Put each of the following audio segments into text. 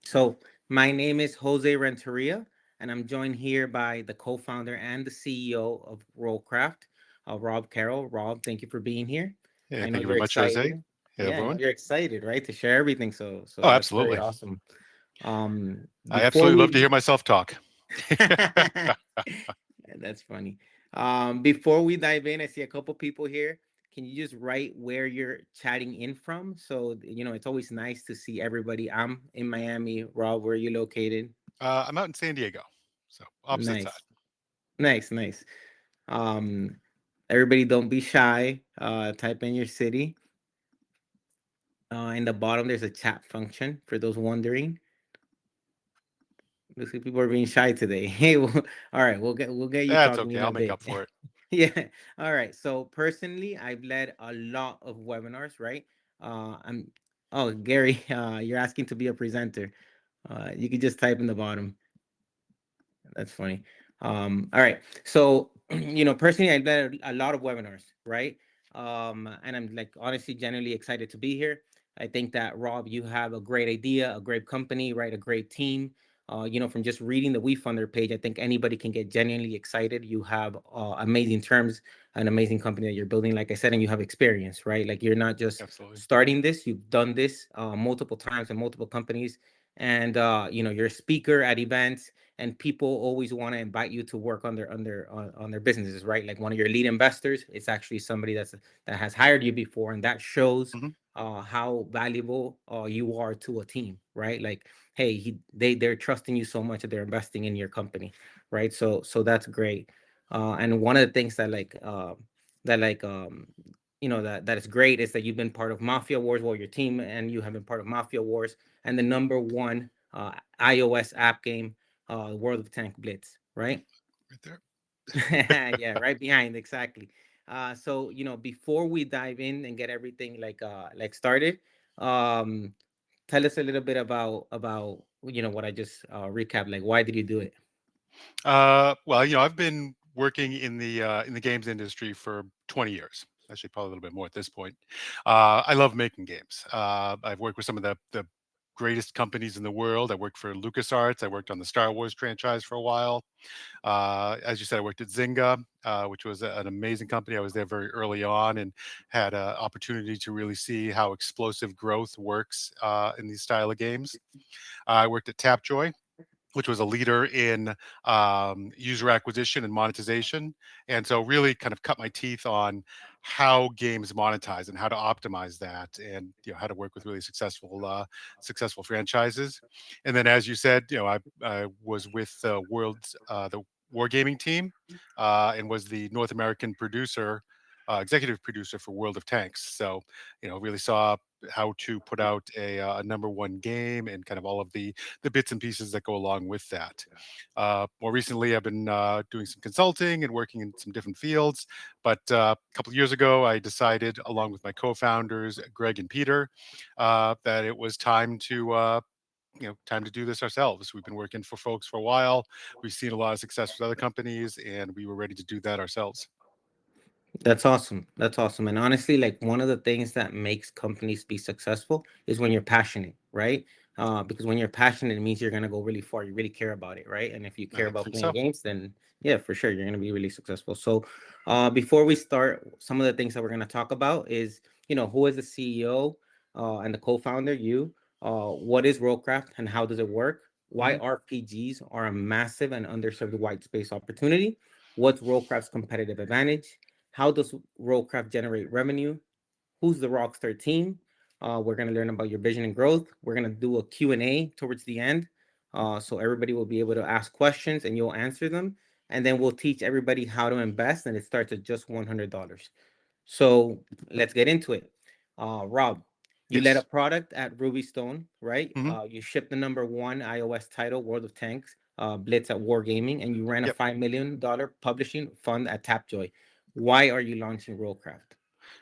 So, my name is Jose Renteria, and I'm joined here by the co founder and the CEO of Rollcraft, Rob Carroll. Rob, thank you for being here. Yeah, I know thank you you're very much, Jose. excited. Hey, Yeah, I know everyone. you're excited, right, to share everything. So Oh, that's very absolutely. awesome. I Before absolutely love to we hear myself talk. That's funny. Before we dive in, I see a couple people here. Can you just write where you're chatting in from? So, it's always nice to see everybody. I'm in Miami. Rob, where are you located? I'm out in San Diego, so opposite side. Nice. Nice, nice. Um, Everybody don't be shy. Type in your city. In the bottom, there's a chat function for those wondering. Looks like people are being shy today. Hey, all right, we'll get you That's talking okay. in a I'll make bit. up for it. Yeah. All right. So personally, I've led a lot of webinars, right? I'm Oh, Gary, you're asking to be a presenter. You could just type in the bottom. That's funny. All right. So, personally, I've done a lot of webinars, right? And I'm like honestly, genuinely excited to be here. I think that Rob, you have a great idea, a great company, right? A great team. From just reading the WeFunder page, I think anybody can get genuinely excited. You have amazing terms, an amazing company that you're building, like I said, and you have experience, right? Like you're not just Absolutely. starting this; you've done this multiple times in multiple companies, and you're a speaker at events and people always want to invite you to work on their businesses, right? Like one of your lead investors, it's actually somebody that has hired you before, and that shows Hmm. how valuable you are to a team, right? Like, hey, they're trusting you so much that they're investing in your company, right? So that's great. And one of the things that is great is that you've been part of Mafia Wars, well, your team and you have been part of Mafia Wars, and the number one iOS app game, World of Tank Blitz, right? Right there. Yeah, right behind, exactly. So before we dive in and get everything like started, um, tell us a little bit about what I just recapped. Like, why did you do it? Well, I've been working in the games industry for 20 years. Actually, probably a little bit more at this point. I love making games. I've worked with some of the greatest companies in the world. I worked for LucasArts. I worked on the Star Wars franchise for a while. As you said, I worked at Zynga, which was an amazing company. I was there very early on and had an opportunity to really see how explosive growth works in these style of games. I worked at Tapjoy, which was a leader in user acquisition and monetization, and so really kind of cut my teeth on how games monetize and how to optimize that, and how to work with really successful franchises. And then, as you said, I was with the Wargaming team, and was the North American producer. Executive producer for World of Tanks. So, really saw how to put out a number one game and kind of all of the bits and pieces that go along with that. More recently, I've been doing some consulting and working in some different fields. But a couple of years ago, I decided, along with my co-founders Greg and Peter, that it was time to do this ourselves. We've been working for folks for a while. We've seen a lot of success with other companies, and we were ready to do that ourselves. That's awesome. That's awesome. And honestly, like one of the things that makes companies be successful is when you're passionate, right? Because when you're passionate, it means you're gonna go really far. You really care about it, right? And if you care I about think playing so. games, then yeah, for sure, you're gonna be really successful. So, before we start, some of the things that we're gonna talk about is, who is the CEO and the co-founder? You. What is Rollcraft and how does it work? Why Hmm. RPGs are a massive and underserved white space opportunity? What's Rollcraft's competitive advantage? How does Rollcraft generate revenue? Who's the Rockstar team? We're going to learn about your vision and growth. We're going to do a Q&A towards the end. So everybody will be able to ask questions and you'll answer them. And then we'll teach everybody how to invest. And it starts at just $100. So let's get into it. Rob, you led a Yes. product at Ruby Stone, right? Hmm. You shipped the number one iOS title, World of Tanks, Blitz at Wargaming, and you ran a Yep. $5 million publishing fund at Tapjoy. Why are you launching Rollcraft?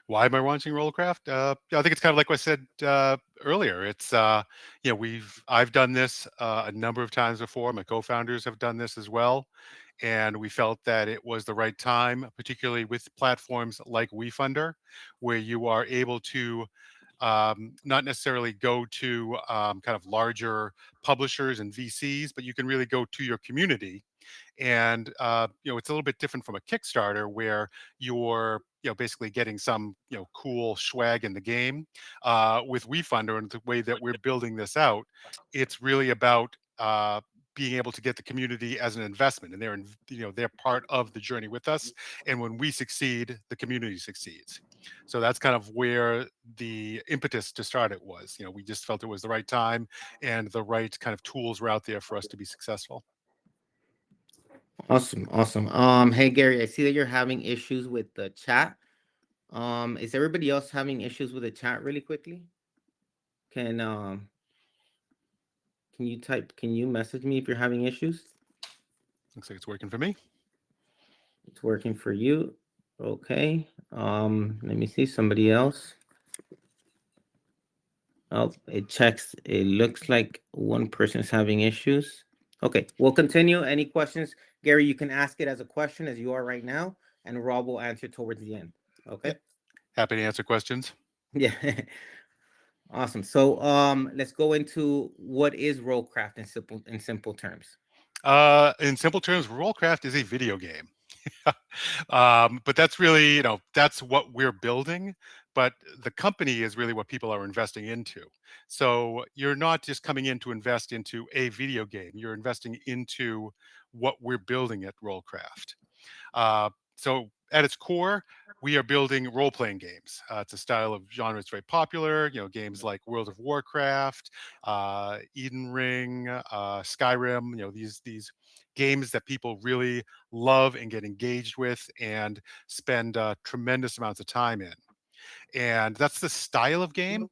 Why am I launching Rollcraft? I think it's kind of like what I said earlier. It's I've done this a number of times before. My co-founders have done this as well, and we felt that it was the right time, particularly with platforms like WeFunder, where you are able to not necessarily go to kind of larger publishers and VCs, but you can really go to your community. And it's a little bit different from a Kickstarter where you're basically getting some cool swag in the game. With WeFunder and the way that we're building this out, it's really about being able to get the community as an investment, and they're part of the journey with us. And when we succeed, the community succeeds. So that's kind of where the impetus to start it was. We just felt it was the right time and the right kind of tools were out there for us to be successful. Awesome, awesome. Hey Gary, I see that you're having issues with the chat. Is everybody else having issues with the chat really quickly? Can can you message me if you're having issues? Looks like it's working for me. It's working for you. Okay. Let me see somebody else. Oh, it checks. It looks like one person is having issues. Okay, we'll continue. Any questions? Gary, you can ask it as a question as you are right now, and Rob will answer towards the end. Yeah, Okay? happy to answer questions. Yeah. Awesome. So let's go into what is Rollcraft in simple terms. In simple terms, Rollcraft is a video game. But that's really, that's what we're building. But the company is really what people are investing into. So you're not just coming in to invest into a video game, you're investing into what we're building at Rollcraft. So at its core, we are building role-playing games. It's a style of genre that's very popular. Games like World of Warcraft, Eden Ring, Skyrim. These games that people really love and get engaged with and spend tremendous amounts of time in. And that's the style of game,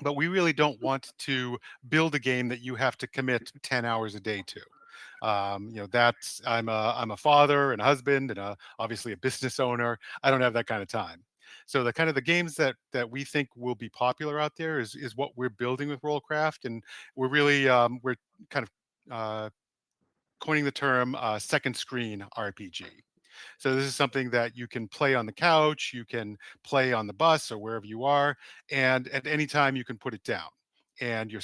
but we really don't want to build a game that you have to commit 10 hours a day to. That's I'm a father and a husband and obviously a business owner. I don't have that kind of time. So the kind of the games that we think will be popular out there is what we're building with Rollcraft, and we're kind of coining the term second screen RPG. So this is something that you can play on the couch, you can play on the bus or wherever you are, and at any time you can put it down. And your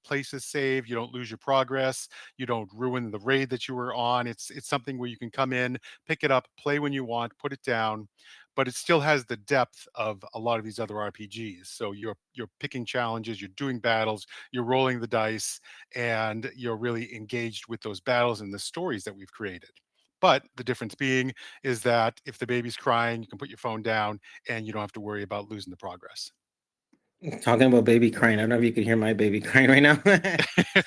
place is saved. You don't lose your progress. You don't ruin the raid that you were on. It's something where you can come in, pick it up, play when you want, put it down, but it still has the depth of a lot of these other RPGs. So you're picking challenges, you're doing battles, you're rolling the dice, and you're really engaged with those battles and the stories that we've created. But the difference being is that if the baby's crying, you can put your phone down and you don't have to worry about losing the progress. Talking about baby crying, I don't know if you can hear my baby crying right now.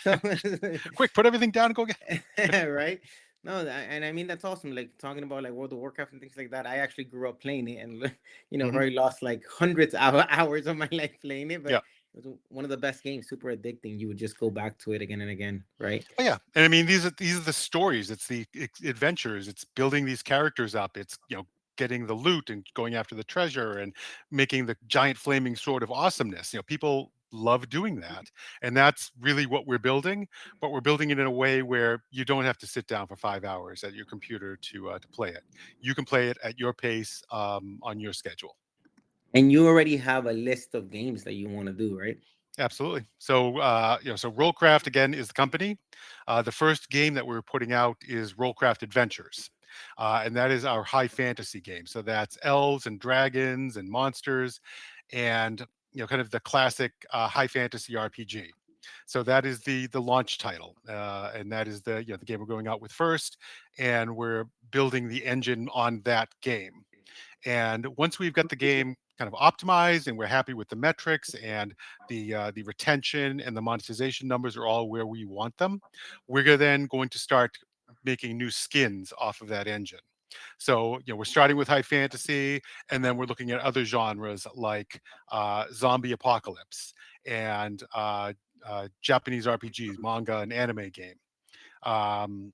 So, Quick, put everything down and go get. right? No, and I mean that's awesome. Like talking about like World of Warcraft and things like that. I actually grew up playing it, and Mhm. probably lost like hundreds of hours of my life playing it. But Yeah. it was one of the best games, super addicting. You would just go back to it again and again, right? Oh yeah, and I mean these are the stories. It's the adventures. It's building these characters up. It's getting the loot and going after the treasure and making the giant flaming sword of awesomeness. People love doing that, and that's really what we're building. But we're building it in a way where you don't have to sit down for 5 hours at your computer to play it. You can play it at your pace on your schedule. And you already have a list of games that you want to do, right? Absolutely. So, so Rollcraft again is the company. The first game that we're putting out is Rollcraft Adventures, and that is our high fantasy game. So that's elves and dragons and monsters, and kind of the classic high fantasy RPG. So that is the launch title, and that is the game we're going out with first, and we're building the engine on that game. And once we've got the game kind of optimized and we're happy with the metrics and the retention and the monetization numbers are all where we want them, we're then going to start making new skins off of that engine. So we're starting with high fantasy, and then we're looking at other genres like zombie apocalypse and Japanese RPGs, manga, and anime game. Um,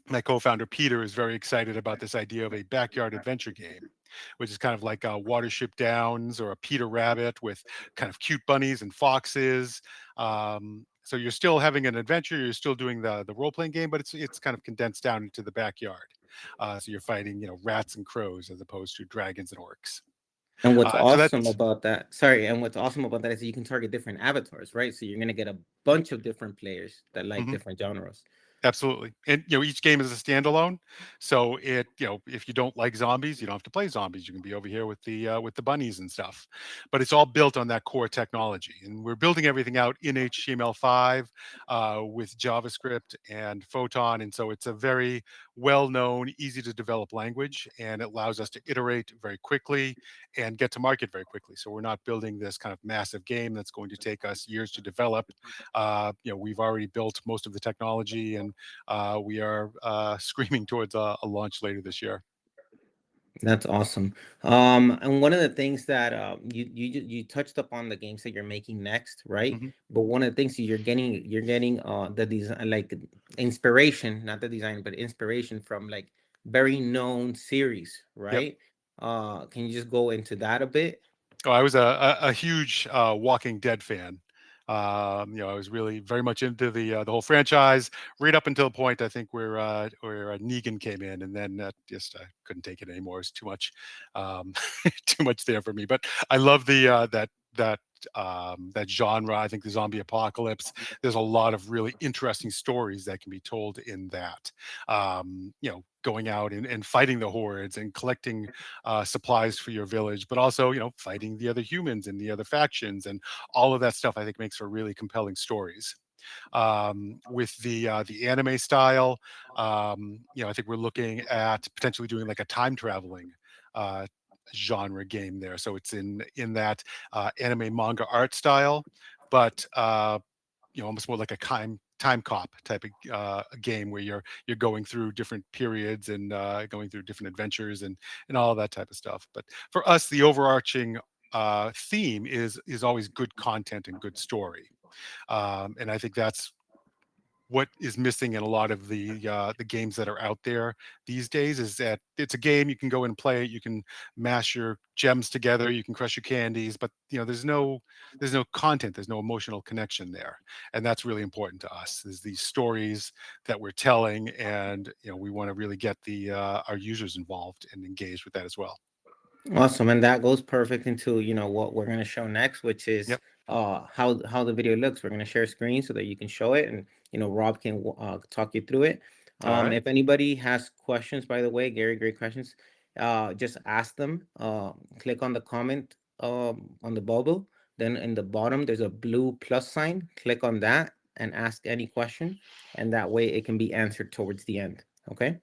my co-founder Peter is very excited about this idea of a backyard adventure game, which is kind of like a Watership Downs or a Peter Rabbit with kind of cute bunnies and foxes. So you're still having an adventure, you're still doing the role playing game, but it's kind of condensed down into the backyard. So you're fighting rats and crows as opposed to dragons and orcs. And what's So awesome that's about that, sorry, and what's awesome about that is you can target different avatars, right? So you're gonna get a bunch of different players that like mhm. different genres. Absolutely. And each game is a standalone. So if you don't like zombies, you don't have to play zombies. You can be over here with the bunnies and stuff. But it's all built on that core technology. And we're building everything out in HTML5 with JavaScript and Photon. And so it's a very well-known, easy to develop language, and it allows us to iterate very quickly and get to market very quickly. So we're not building this kind of massive game that's going to take us years to develop. We've already built most of the technology, and we are screaming towards a launch later this year. That's awesome. And one of the things that you touched upon the games that you're making next, right? Hmm. But one of the things you're getting the design, like inspiration, not the design, but inspiration from like very known series, Yep. right? Can you just go into that a bit? Oh, I was a huge Walking Dead fan. I was really very much into the whole franchise right up until the point I think where Negan came in, and then just I couldn't take it anymore. It's too much, um, too much there for me. But I love the that genre. I think the zombie apocalypse. There's a lot of really interesting stories that can be told in that. Going out and fighting the hordes and collecting supplies for your village, but also fighting the other humans and the other factions, and all of that stuff. I think makes for really compelling stories. With the anime style, I think we're looking at potentially doing like a time traveling uh, genre game there. So it's in that anime manga art style, but almost more like a time cop type of game where you're going through different periods and going through different adventures and all of that type of stuff. But for us, the overarching theme is always good content and good story, and I think that's what is missing in a lot of the games that are out there these days. Is that it's a game you can go and play it, you can mash your gems together, you can crush your candies, but there's no content, there's no emotional connection there, and that's really important to us. Is these stories that we're telling, and we want to really get the our users involved and engaged with that as well. Awesome, and that goes perfect into what we're gonna show next, which is Yep. how the video looks. We're gonna share screen so that you can show it, and Rob can talk you through it. All right. If anybody has questions, by the way, Gary, great questions. Just ask them. Click on the comment on the bubble. Then in the bottom there's a blue plus sign. Click on that and ask any question, and that way it can be answered towards the end. Okay.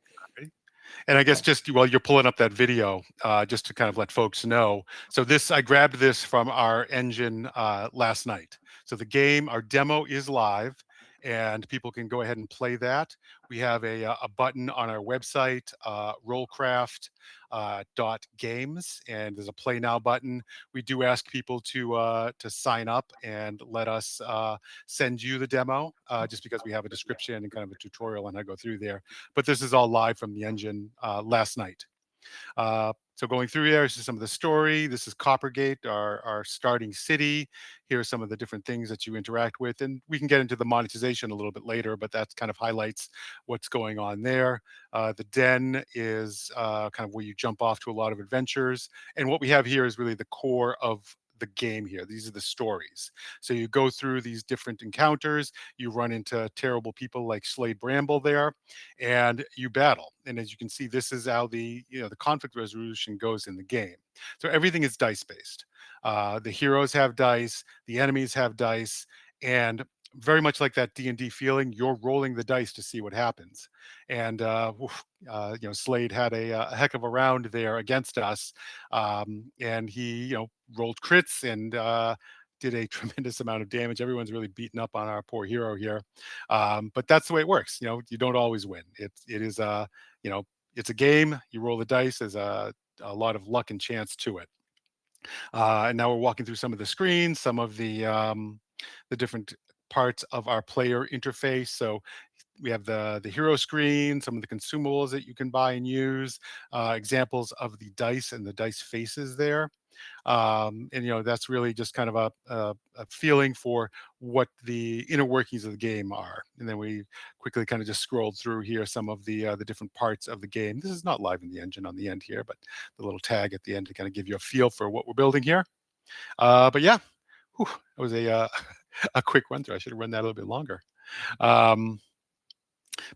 And I guess just while you're pulling up that video, just to kind of let folks know. So I grabbed this from our engine last night. So the game, our demo is live, and people can go ahead and play that. We have a button on our website, rollcraft games, and there's a play now button. We do ask people to sign up and let us send you the demo, just because we have a description and kind of a tutorial on how to go through there. But this is all live from the engine last night. So going through there, this is some of the story. This is Coppergate, our starting city. Here are some of the different things that you interact with, and we can get into the monetization a little bit later. But that kind of highlights what's going on there. The den is kind of where you jump off to a lot of adventures, and what we have here is really the core of the game here. These are the stories. So you go through these different encounters, you run into terrible people like Slade Bramble there, and you battle. And as you can see, this is how the conflict resolution goes in the game. So everything is dice based. The heroes have dice, the enemies have dice, and very much like that D&D feeling, you're rolling the dice to see what happens. And Slade had a heck of a round there against us, and he rolled crits and did a tremendous amount of damage. Everyone's really beaten up on our poor hero here, but that's the way it works. You don't always win. It is you know it's a game. You roll the dice. There's a lot of luck and chance to it. And now we're walking through some of the screens, some of the different parts of our player interface. So we have the hero screen, some of the consumables that you can buy and use, examples of the dice and the dice faces there. And that's really just kind of a feeling for what the inner workings of the game are. And then we quickly kind of just scrolled through here some of the different parts of the game. This is not live in the engine on the end here, but the little tag at the end to kind of give you a feel for what we're building here. But yeah, whew, that was a a quick run through. I should have run that a little bit longer. Um,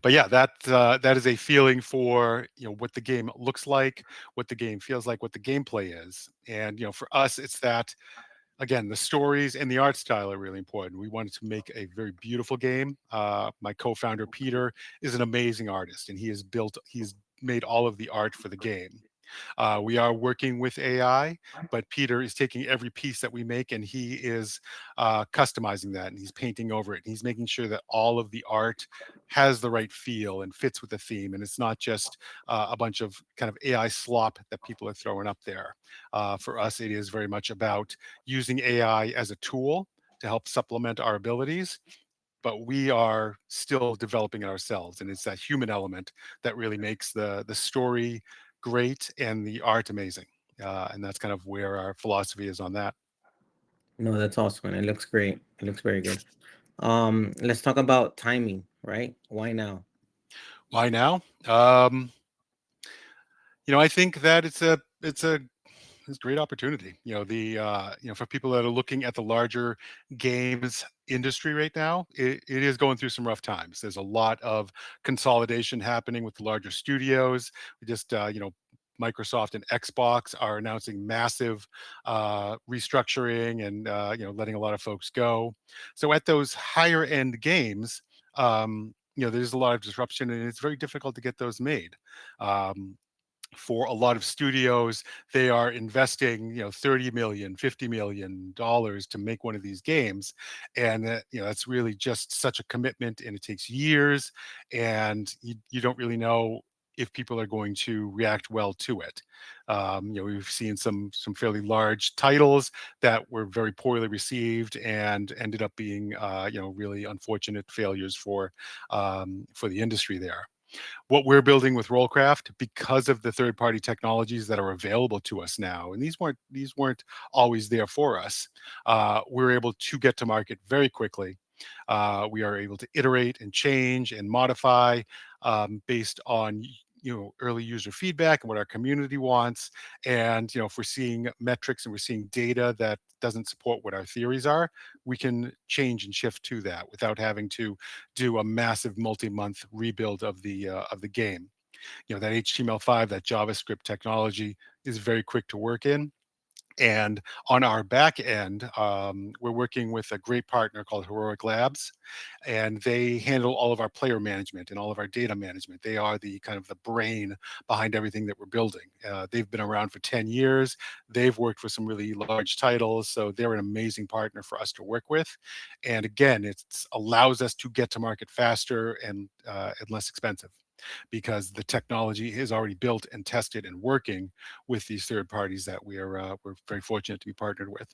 but yeah, that is a feeling for what the game looks like, what the game feels like, what the gameplay is. And for us, it's that, again, the stories and the art style are really important. We wanted to make a very beautiful game. My co-founder Peter is an amazing artist, and he's made all of the art for the game. We are working with AI, but Peter is taking every piece that we make and he is customizing that, and he's painting over it. And he's making sure that all of the art has the right feel and fits with the theme. And it's not just a bunch of kind of AI slop that people are throwing up there. For us, it is very much about using AI as a tool to help supplement our abilities, but we are still developing it ourselves, and it's that human element that really makes the story great and the art amazing. And that's kind of where our philosophy is on that. No, that's awesome, and it looks great. It looks very good. Let's talk about timing, right? Why now? Why now? I think that it's a great opportunity. For people that are looking at the larger games industry right now, it is going through some rough times. There's a lot of consolidation happening with the larger studios. We just Microsoft and Xbox are announcing massive restructuring and letting a lot of folks go. So at those higher end games, there's a lot of disruption, and it's very difficult to get those made. Um, for a lot of studios, they are investing 30 million, 50 million dollars to make one of these games, and that's really just such a commitment, and it takes years, and you don't really know if people are going to react well to it. We've seen some fairly large titles that were very poorly received and ended up being really unfortunate failures for the industry there. What we're building with Rollcraft, because of the third party technologies that are available to us now, and these weren't always there for us, we're able to get to market very quickly. We are able to iterate and change and modify based on early user feedback and what our community wants. And if we're seeing metrics and we're seeing data that doesn't support what our theories are, we can change and shift to that without having to do a massive multi-month rebuild of the game. That HTML5, that JavaScript technology is very quick to work in. And on our back end, we're working with a great partner called Heroic Labs, and they handle all of our player management and all of our data management. They are the kind of the brain behind everything that we're building. They've been around for 10 years. They've worked for some really large titles, so they're an amazing partner for us to work with. And again, it allows us to get to market faster and less expensive because the technology is already built and tested and working with these third parties that we're very fortunate to be partnered with.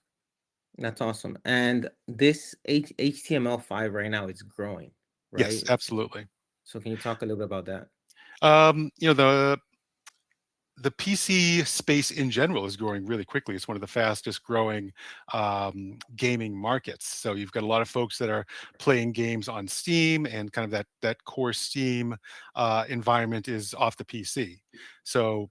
That's awesome. And this HTML5 right now is growing, Yes, right? absolutely. So can you talk a little bit about that? Um, you know, the the PC space in general is growing really quickly. It's one of the fastest growing gaming markets. So you've got a lot of folks that are playing games on Steam, and kind of that core Steam environment is off the PC. So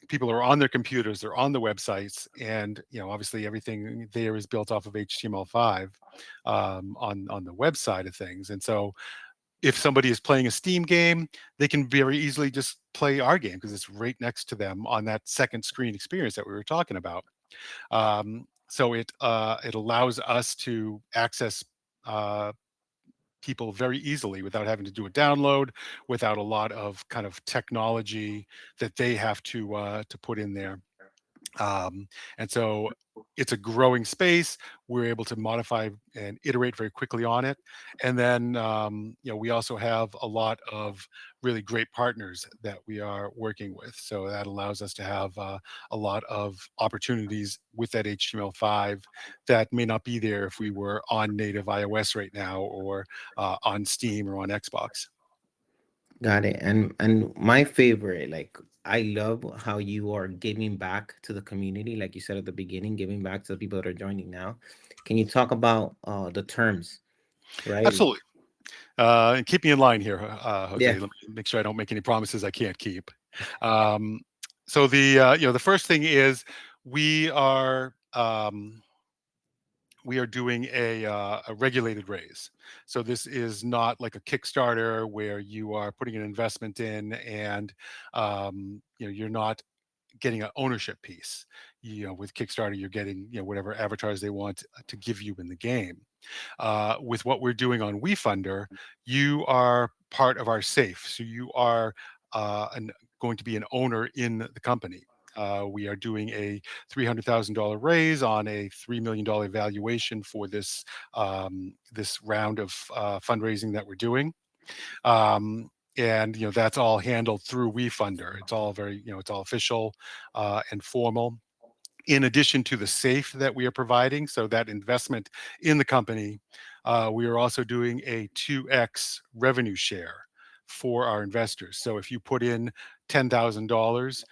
people are on their computers, they're on the websites, and obviously everything there is built off of HTML5 on the web side of things. And so if somebody is playing a Steam game, they can very easily just play our game because it's right next to them on that second screen experience that we were talking about. So it allows us to access uh, people very easily without having to do a download, without a lot of kind of technology that they have to put in there. And so it's a growing space. We're able to modify and iterate very quickly on it. And then, we also have a lot of really great partners that we are working with. So that allows us to have a lot of opportunities with that HTML5 that may not be there if we were on native iOS right now, or on Steam or on Xbox. Got it. And my favorite, like I love how you are giving back to the community, like you said at the beginning, giving back to the people that are joining now. Can you talk about the terms, right? Absolutely. And keep me in line here, Jose. Yeah. Let me make sure I don't make any promises I can't keep. Um, so the first thing is we are we are doing a regulated raise. So this is not like a Kickstarter where you are putting an investment in and you're not getting an ownership piece. With Kickstarter, you're getting whatever avatars they want to give you in the game. With what we're doing on WeFunder, you are part of our safe. So you are going to be an owner in the company. We are doing a $300,000 raise on a $3 million valuation for this round of fundraising that we're doing. And that's all handled through WeFunder. It's all very it's all official and formal, in addition to the safe that we are providing. So that investment in the company, we are also doing a 2x revenue share for our investors. So if you put in $10,000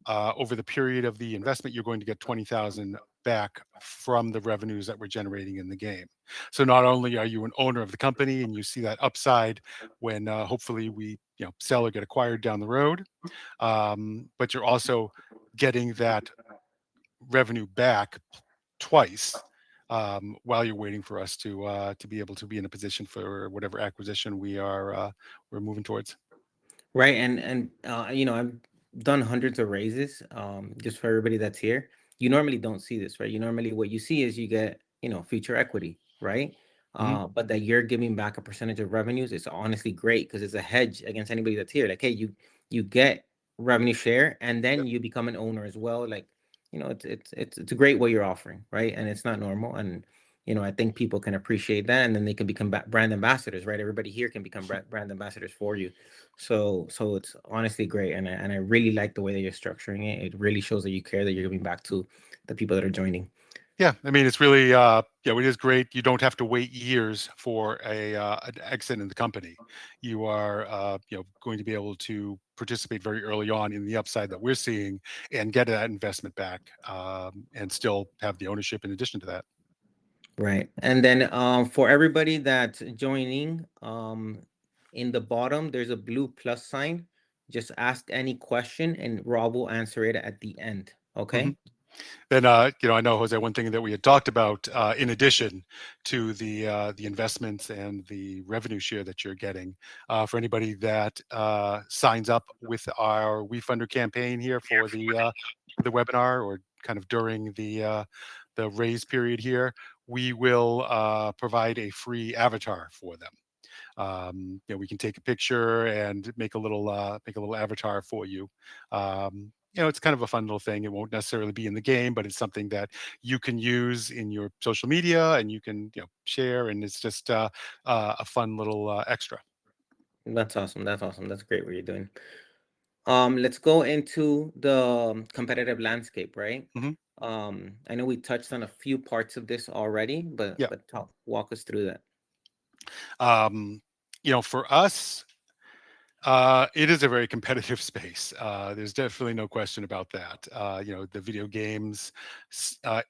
over the period of the investment, you're going to get 20,000 back from the revenues that we're generating in the game. So not only are you an owner of the company and you see that upside when hopefully we sell or get acquired down the road, but you're also getting that revenue back twice while you're waiting for us to be able to be in a position for whatever acquisition we're moving towards. Right. I've done hundreds of raises. Just for everybody that's here, you normally don't see this, right? You normally, what you see is you get, future equity, right? Mhm. But that you're giving back a percentage of revenues, it's honestly great because it's a hedge against anybody that's here. Like, hey, you get revenue share and then you become an owner as well. Like, it's a great what you're offering, right? And it's not normal. And I think people can appreciate that, and then they can become brand ambassadors, right? Everybody here can become brand ambassadors for you. So it's honestly great, and I really like the way that you're structuring it. It really shows that you care, that you're giving back to the people that are joining. Yeah, I mean, it's really, it is great. You don't have to wait years for an exit in the company. You are, going to be able to participate very early on in the upside that we're seeing and get that investment back, and still have the ownership in addition to that. Right. And then for everybody that's joining, in the bottom there's a blue plus sign. Just ask any question and Rob will answer it at the end. Mhm. Okay? Then, I know, Jose, one thing that we had talked about, in addition to the investments and the revenue share that you're getting, for anybody that signs up with our WeFunder campaign here for the webinar or kind of during the raise period here, we will provide a free avatar for them. We can take a picture and make a little avatar for you. It's kind of a fun little thing. It won't necessarily be in the game, but it's something that you can use in your social media and you can share, and it's just a fun little extra. That's awesome. That's awesome. That's great what you're doing. Let's go into the competitive landscape, right? Mhm. I know we touched on a few parts of this already, but Yeah. walk us through that. Um, for us, it is a very competitive space. There's definitely no question about that. The video games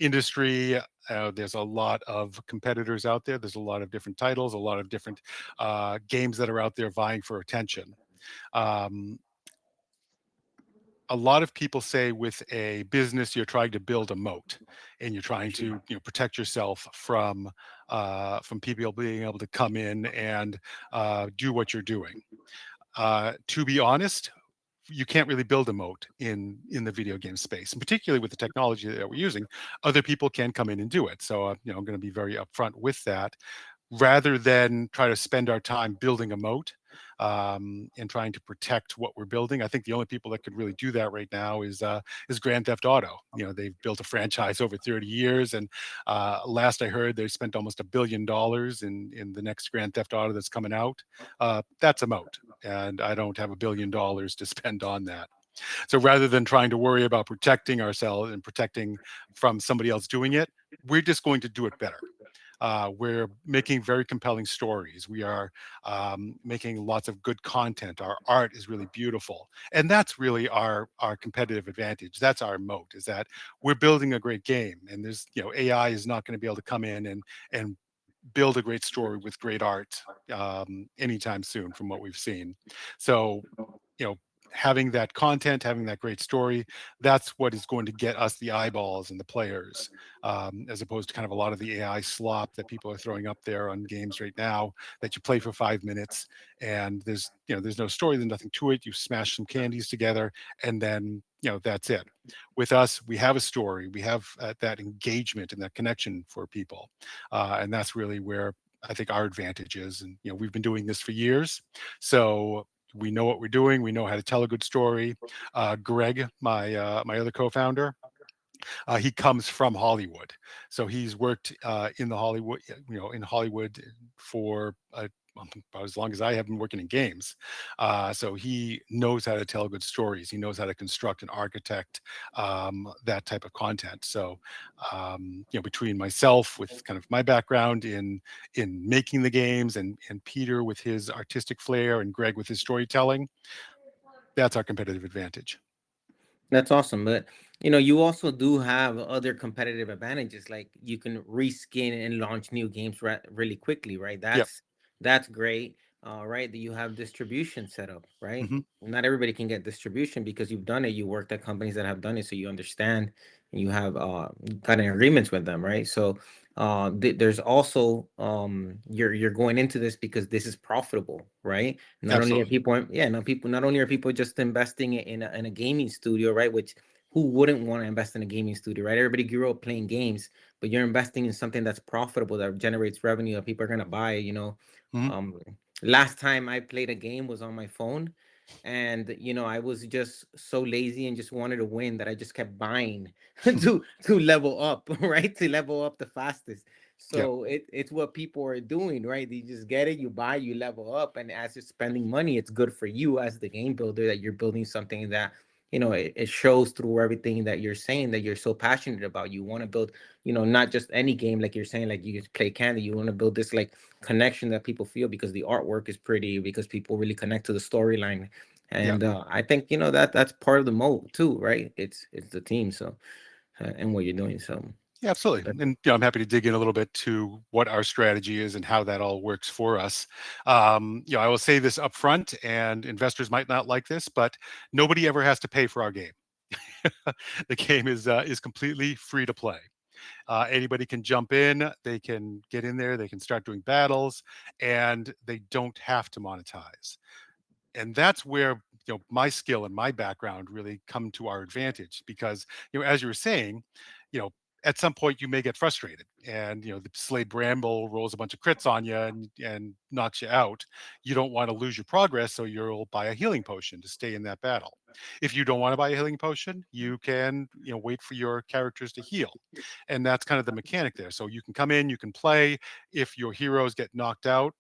industry, there's a lot of competitors out there. There's a lot of different titles, a lot of different games that are out there vying for attention. Um, a lot of people say with a business, you're trying to build a moat, and you're trying to protect yourself from people being able to come in and do what you're doing. To be honest, you can't really build a moat in the video game space, and particularly with the technology that we're using, other people can come in and do it. So I'm going to be very upfront with that, rather than try to spend our time building a moat, and trying to protect what we're building. I think the only people that could really do that right now is Grand Theft Auto. They've built a franchise over 30 years, and last I heard, they spent almost $1 billion in the next Grand Theft Auto that's coming out. That's a moat, and I don't have $1 billion to spend on that. So rather than trying to worry about protecting ourselves and protecting from somebody else doing it, we're just going to do it better. We're making very compelling stories. We are making lots of good content. Our art is really beautiful, and that's really our competitive advantage. That's our moat. Is that we're building a great game, and there's AI is not going to be able to come in and build a great story with great art anytime soon, from what we've seen. So you know having that content, having that great story, that's what is going to get us the eyeballs and the players, as opposed to kind of a lot of the AI slop that people are throwing up there on games right now, that you play for 5 minutes and there's no story, there's nothing to it. You smash some candies together and then that's it. With us, we have a story, we have that engagement and that connection for people, and that's really where I think our advantage is. And we've been doing this for years, so we know what we're doing. We know how to tell a good story. Greg, my other co-founder, he comes from Hollywood, so he's worked in the Hollywood, in Hollywood for about as long as I have been working in games. So he knows how to tell good stories. He knows how to construct and architect that type of content. So between myself with kind of my background in making the games, and Peter with his artistic flair, and Greg with his storytelling, that's our competitive advantage. That's awesome. But you also do have other competitive advantages, like you can reskin and launch new games really quickly, right? Yep. That's great. Right, that you have distribution set up, right? Hmm. Not everybody can get distribution because you've done it. You worked at companies that have done it, so you understand, and you have got an agreements with them, right? So there's also you're going into this because this is profitable, right? Not only are Absolutely. people, yeah, not only are people just investing in a gaming studio, right? Which who wouldn't want to invest in a gaming studio, right? Everybody grew up playing games, but you're investing in something that's profitable, that generates revenue, that people are gonna buy. Hmm. Um, last time I played a game was on my phone, and I was just so lazy and just wanted to win that I just kept buying to level up, right? To level up the fastest. Yep. So it's what people are doing, right? You just get it, you buy, you level up, and as you're spending money, it's good for you as the game builder, that you're building something that it shows through everything that you're saying, that you're so passionate about. You want to build, not just any game, like you're saying, like you just play Candy. You want to build this like connection that people feel because the artwork is pretty, because people really connect to the storyline. Yep. And I think that's part of the moat too, right? It's the team, so and what you're doing. So Yeah, absolutely. but And I'm happy to dig in a little bit to what our strategy is and how that all works for us. I will say this up front, and investors might not like this, but nobody ever has to pay for our game. The game is completely free to play. Anybody can jump in, they can get in there, they can start doing battles, and they don't have to monetize. And that's where my skill and my background really come to our advantage, because as you were saying, you know at some point you may get frustrated, and the Slade Bramble rolls a bunch of crits on you and knocks you out. You don't want to lose your progress, so you'll buy a healing potion to stay in that battle. If you don't want to buy a healing potion, you can wait for your characters to heal, and that's kind of the mechanic there. So you can come in, you can play. If your heroes get knocked out,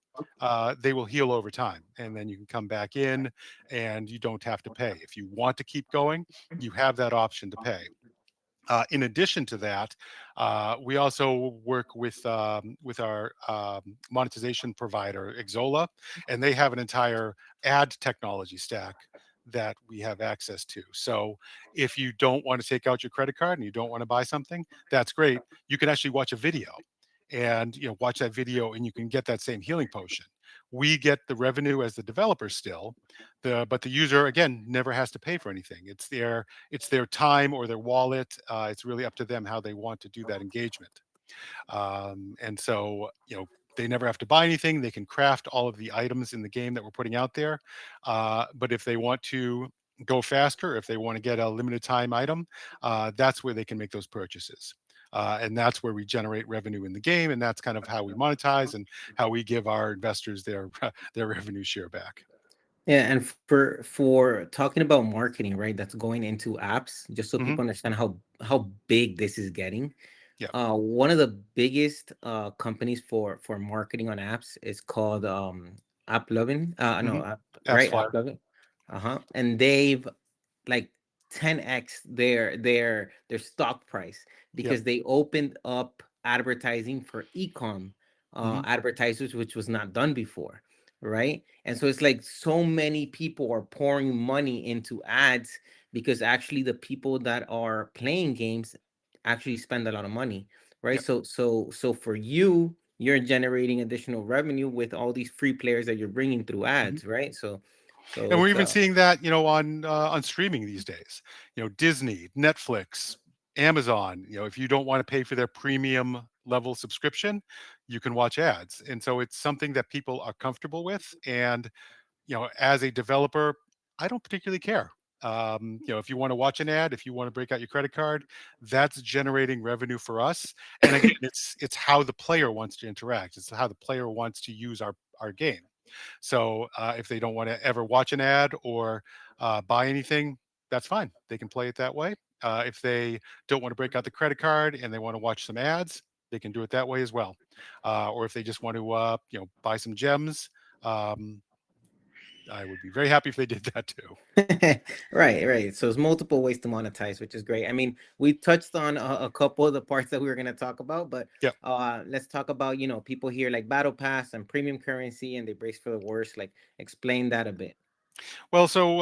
they will heal over time, and then you can come back in, and you don't have to pay. If you want to keep going, you have that option to pay. In addition to that, we also work with our monetization provider, Exola, and they have an entire ad technology stack that we have access to. So if you don't want to take out your credit card and you don't want to buy something, that's great. You can actually watch a video, and watch that video, and you can get that same healing potion. We get the revenue as the developer still, but the user again never has to pay for anything. It's their time or their wallet. It's really up to them how they want to do that engagement. And so, they never have to buy anything. They can craft all of the items in the game that we're putting out there. But if they want to go faster, if they want to get a limited time item, that's where they can make those purchases. And that's where we generate revenue in the game, and that's kind of how we monetize and how we give our investors their their revenue share back. yeah, and for talking about marketing, right? That's going into apps, just so Hmm. people understand how big this is getting. Yeah. One of the biggest companies for marketing on apps is called AppLovin. Hmm. No, Apps right, Flyer. AppLovin. And they've like 10x their stock price Yep. because they opened up advertising for ecom Hmm. advertisers, which was not done before, right? And so it's like so many people are pouring money into ads because actually the people that are playing games actually spend a lot of money, right? Yep. So for you, you're generating additional revenue with all these free players that you're bringing through Mhm. ads, right? So And we're it's even seeing that, on streaming these days. Disney, Netflix, Amazon. If you don't want to pay for their premium level subscription, you can watch ads, and so it's something that people are comfortable with. And as a developer, I don't particularly care. If you want to watch an ad, if you want to break out your credit card, that's generating revenue for us. And again, it's how the player wants to interact. It's how the player wants to use our game. So if they don't want to ever watch an ad or buy anything, that's fine. They can play it that way. If they don't want to break out the credit card and they want to watch some ads, they can do it that way as well. Or if they just want to, buy some gems, um, I would be very happy if they did that too. right, right. So there's multiple ways to monetize, which is great. I mean, we touched on a couple of the parts that we were going to talk about, but Yeah. let's talk about, people here like Battle Pass and premium currency and they brace for the worst. Like, explain that a bit. Well, so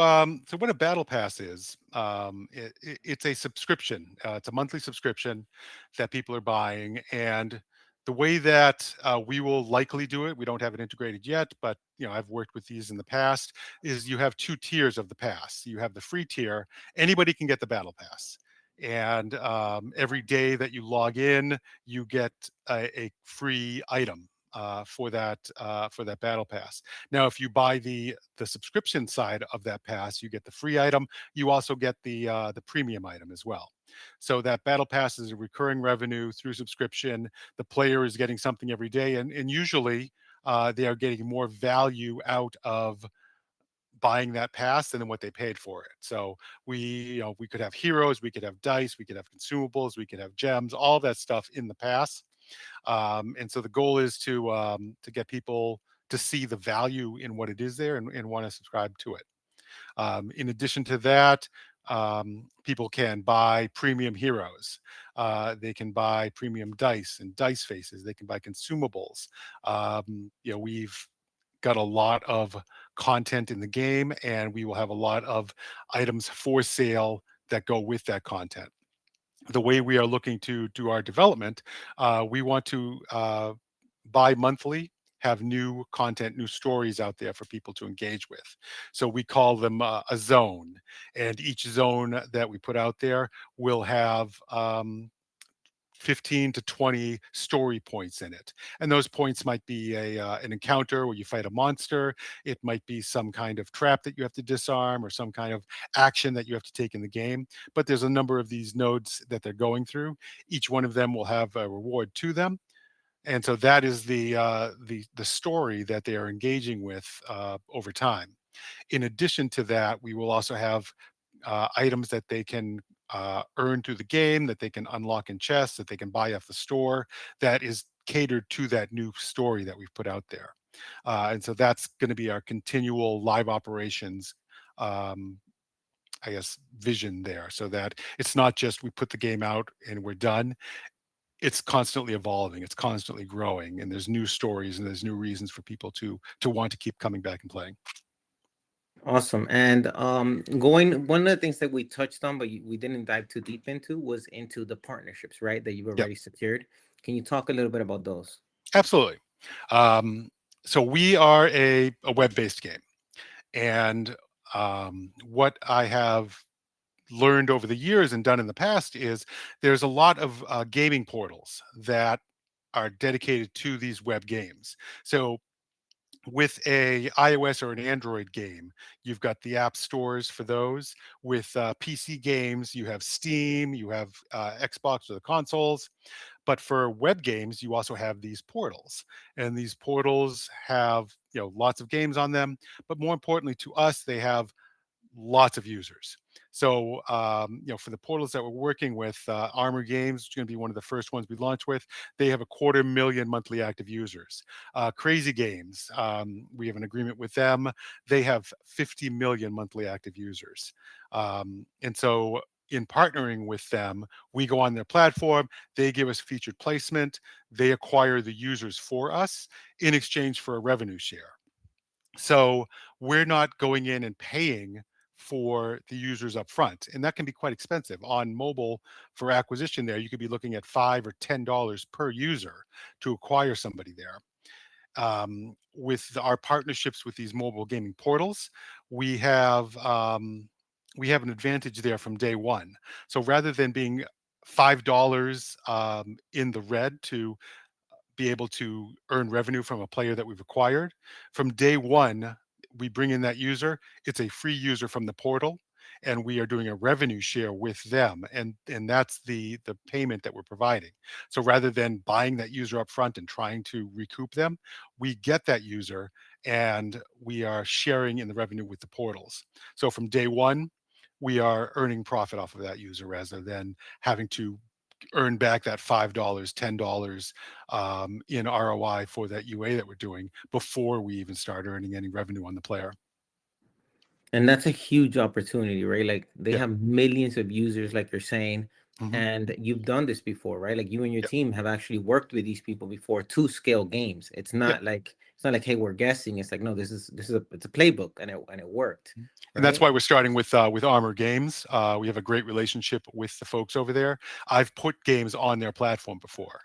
what a battle pass is, it's a subscription. It's a monthly subscription that people are buying, and the way that we will likely do it, we don't have it integrated yet, but I've worked with these in the past. Is you have two tiers of the pass. You have the free tier. Anybody can get the battle pass, and every day that you log in, you get a free item. For that battle pass. Now, if you buy the subscription side of that pass, you get the free item. You also get the premium item as well. So that battle pass is a recurring revenue through subscription. The player is getting something every day, and usually they are getting more value out of buying that pass than what they paid for it. So we could have heroes, we could have dice, we could have consumables, we could have gems, all that stuff in the pass. And so the goal is to get people to see the value in what it is there and want to subscribe to it. In addition to that, people can buy premium heroes. They can buy premium dice and dice faces. They can buy consumables. We've got a lot of content in the game, and we will have a lot of items for sale that go with that content. The way we are looking to do our development, we want to buy monthly, have new content, new stories out there for people to engage with. So we call them a zone, and each zone that we put out there will have 15 to 20 story points in it. And those points might be an encounter where you fight a monster. It might be some kind of trap that you have to disarm or some kind of action that you have to take in the game. But there's a number of these nodes that they're going through. Each one of them will have a reward to them. And so that is the story that they are engaging with over time. In addition to that, we will also have items that they can earn through the game, that they can unlock in chests, that they can buy off the store, that is catered to that new story that we've put out there. And so that's going to be our continual live operations. I guess vision there, so that it's not just we put the game out and we're done. It's constantly evolving, it's constantly growing, and there's new stories and there's new reasons for people to want to keep coming back and playing. Awesome. And going one of the things that we touched on, but we didn't dive too deep into, was into the partnerships, right? That you've Yep, already secured. Can you talk a little bit about those? absolutely. Um, so we are a web-based game, and what I have learned over the years and done in the past is there's a lot of gaming portals that are dedicated to these web games. So with a iOS or an Android game, you've got the app stores for those. With PC games, you have Steam, you have Xbox or the consoles. But for web games, you also have these portals, and these portals have lots of games on them. But more importantly to us, they have lots of users. So, for the portals that we're working with, Armor Games is going to be one of the first ones we launch with. They have 250,000 monthly active users. Crazy Games, we have an agreement with them. They have 50 million monthly active users. And so in partnering with them, we go on their platform, they give us featured placement, they acquire the users for us in exchange for a revenue share. So we're not going in and paying for the users up front, and that can be quite expensive on mobile. For acquisition there, you could be looking at $5 or $10 per user to acquire somebody there. With our partnerships with these mobile gaming portals, we have we have an advantage there from day one. So rather than being $5 in the red to be able to earn revenue from a player that we've acquired. From day one, we bring in that user. It's a free user from the portal, and we are doing a revenue share with them, and that's the payment that we're providing. So rather than buying that user up front and trying to recoup them, we get that user and we are sharing in the revenue with the portals. So from day one, we are earning profit off of that user rather than having to earn back that $5, $10 in ROI for that UA that we're doing before we even start earning any revenue on the player. And that's a huge opportunity, right? Like they Yeah. have millions of users, like you're saying, Hmm. and you've done this before, right? Like you and your Yeah. team have actually worked with these people before to scale games. Yeah. It's not like, hey, we're guessing. It's like, no, this is a it's a playbook, and it worked, Mhm. And that's right? why we're starting with Armor Games. We have a great relationship with the folks over there. I've put games on their platform before.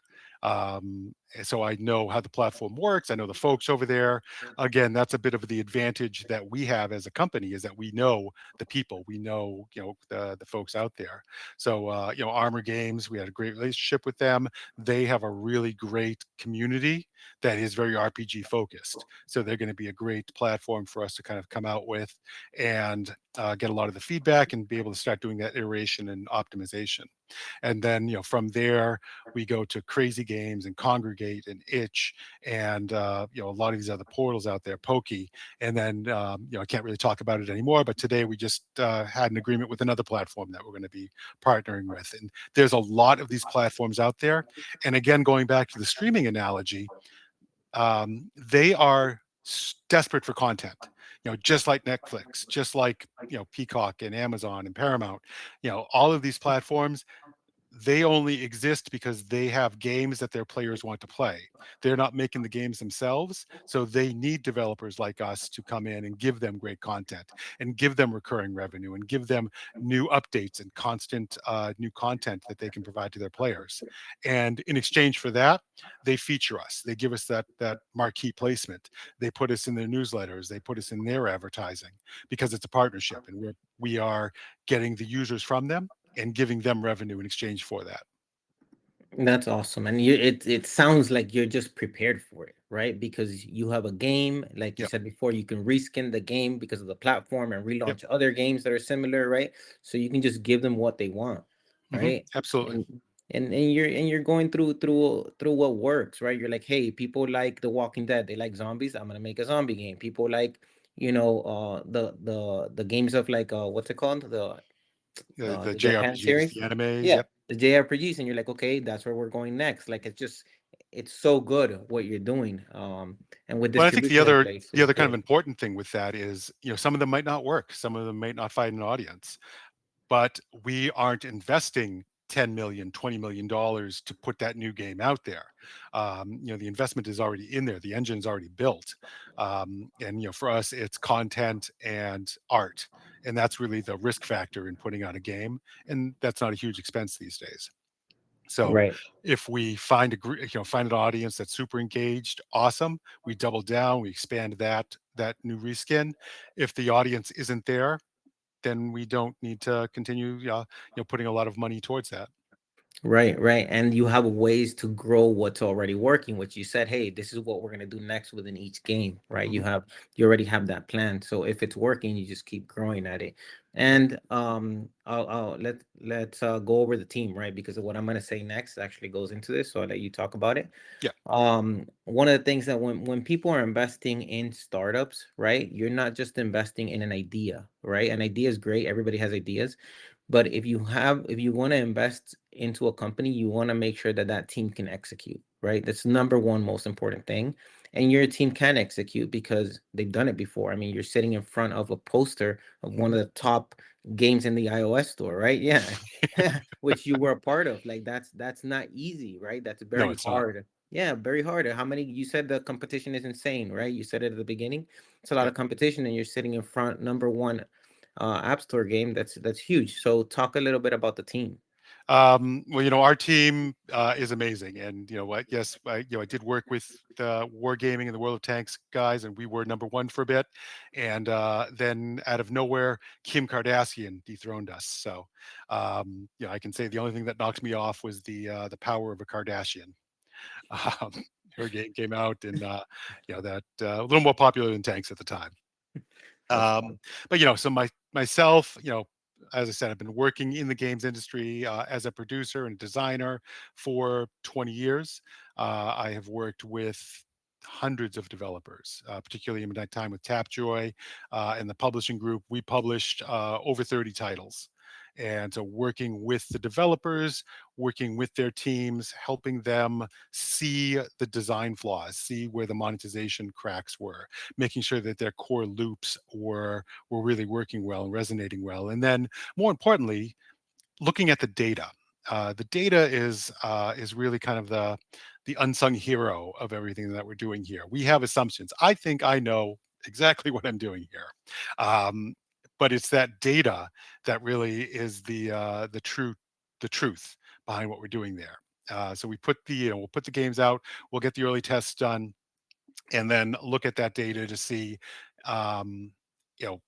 And so I know how the platform works. I know the folks over there. Again, that's a bit of the advantage that we have as a company is that we know the people, we know, the folks out there. So, Armor Games, we had a great relationship with them. They have a really great community that is very RPG focused. So they're going to be a great platform for us to kind of come out with and get a lot of the feedback and be able to start doing that iteration and optimization. And then, from there, we go to Crazy Games and Congregate and Itch and, a lot of these other portals out there, Pokey. And then, I can't really talk about it anymore, but today we just had an agreement with another platform that we're going to be partnering with. And there's a lot of these platforms out there. And again, going back to the streaming analogy, they are desperate for content. Just like Netflix, just like Peacock and Amazon and Paramount. All of these platforms, they only exist because they have games that their players want to play. They're not making the games themselves, so they need developers like us to come in and give them great content and give them recurring revenue and give them new updates and constant new content that they can provide to their players. And in exchange for that, they feature us. They give us that marquee placement. They put us in their newsletters. They put us in their advertising because it's a partnership, and we are getting the users from them and giving them revenue in exchange for that. That's awesome. And it sounds like you're just prepared for it, right? Because you have a game, like you Yep. said before, you can reskin the game because of the platform and Yep. relaunch other games that are similar, right? So you can just give them what they want, Hmm. right? Absolutely. And and you're going through what works, right? You're like, hey, people like The Walking Dead, they like zombies. I'm gonna make a zombie game. People like, the games of like what's it called? The The Japan JRPGs, series. the animes. Yeah, Yep. the JRPGs, and you're like, okay, that's where we're going next. Like it's so good what you're doing. And with Well, I think the distribution in other place, the it's other kind of good. important thing with that is, some of them might not work. Some of them might not find an audience, but we aren't investing 10 million, $20 million to put that new game out there. The investment is already in there. The engine's already built. And, for us, it's content and art. And that's really the risk factor in putting out a game. And that's not a huge expense these days. So Right. if we find an audience that's super engaged, awesome. We double down, we expand that new reskin. If the audience isn't there, then we don't need to continue, putting a lot of money towards that. Right, right. And you have ways to grow what's already working, which you said, hey, this is what we're gonna do next within each game, right? Mhm. You already have that plan. So if it's working, you just keep growing at it. Yep. And let's go over the team, right? Because what I'm gonna say next actually goes into this. So I'll let you talk about it. Yeah. One of the things that when people are investing in startups, right, you're not just investing in an idea, right? An idea is great, everybody has ideas, but if you want to invest into a company, you want to make sure that that team can execute, right? That's number one most important thing. And your team can execute because they've done it before. I mean, you're sitting in front of a poster of one Mhm. of the top games in the iOS store, right? Yeah. Which you were a part of. Like that's not easy, right? That's No, very it's not. hard. Yeah, very hard. How many you said the competition is insane, right? You said it at the beginning. It's a lot Yep. of competition and you're sitting in front number one app store game. That's huge. So talk a little bit about the team. Well, our team is amazing, and you know what? Yes, I did work with the Wargaming and the World of Tanks guys, and we were number one for a bit, and then out of nowhere, Kim Kardashian dethroned us. So, I can say the only thing that knocked me off was the power of a Kardashian. Um, Her game came out, and that a little more popular than tanks at the time. That's Um, fun. but so myself, as I said, I've been working in the games industry as a producer and designer for 20 years. I have worked with hundreds of developers, particularly in my time with Tapjoy and the publishing group. We published over 30 titles. And so, working with the developers, working with their teams, helping them see the design flaws, see where the monetization cracks were, making sure that their core loops were really working well and resonating well. And then more importantly, looking at the data. The data is really kind of the unsung hero of everything that we're doing here. We have assumptions. I think I know exactly what I'm doing here, um, but it's that data that really is the truth behind what we're doing there. So we put we'll put the games out, we'll get the early tests done, and then look at that data to see, um, you know,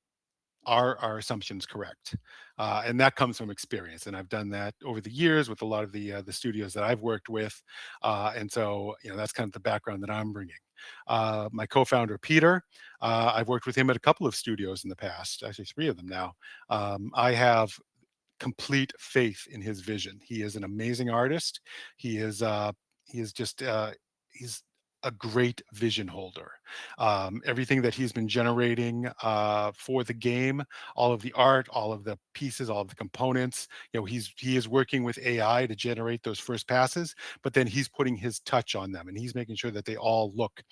are our assumptions correct? And that comes from experience, and I've done that over the years with a lot of the studios that I've worked with, and so that's kind of the background that I'm bringing. My co-founder Peter, I've worked with him at a couple of studios in the past, actually three of them now. I have complete faith in his vision. He is an amazing artist. He is he is just he's a great vision holder. Everything that he's been generating for the game, all of the art, all of the pieces, all of the components, he is working with AI to generate those first passes, but then he's putting his touch on them, and he's making sure that they all look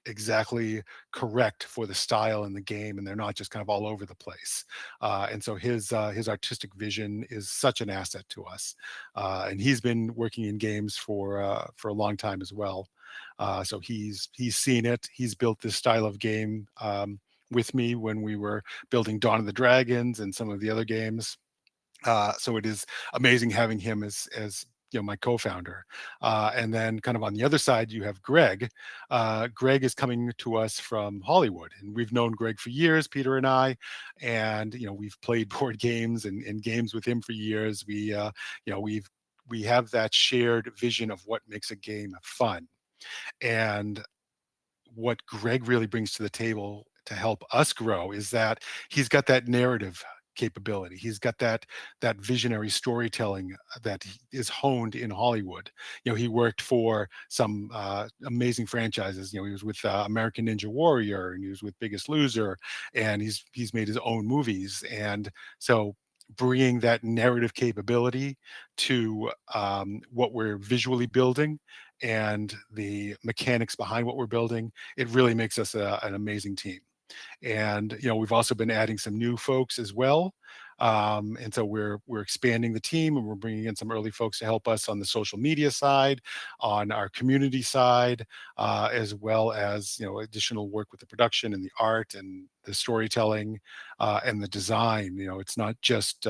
exactly correct for the style in the game, and they're not just kind of all over the place. And so his artistic vision is such an asset to us. And he's been working in games for a long time as well. So he's seen it. He's built this style of game with me when we were building Dawn of the Dragons and some of the other games. So it is amazing having him as my co-founder. And then kind of on the other side, you have Greg. Greg is coming to us from Hollywood, and we've known Greg for years, Peter and I, and we've played board games and games with him for years. We have that shared vision of what makes a game fun, and what Greg really brings to the table to help us grow is that he's got that narrative capability. He's got that visionary storytelling that is honed in Hollywood. He worked for some amazing franchises. He was with American Ninja Warrior, and he was with Biggest Loser, and he's made his own movies. And so bringing that narrative capability to what we're visually building and the mechanics behind what we're building, it really makes us an amazing team. And we've also been adding some new folks as well, and so we're expanding the team, and we're bringing in some early folks to help us on the social media side, on our community side, as well as additional work with the production and the art and the storytelling and the design. It's not just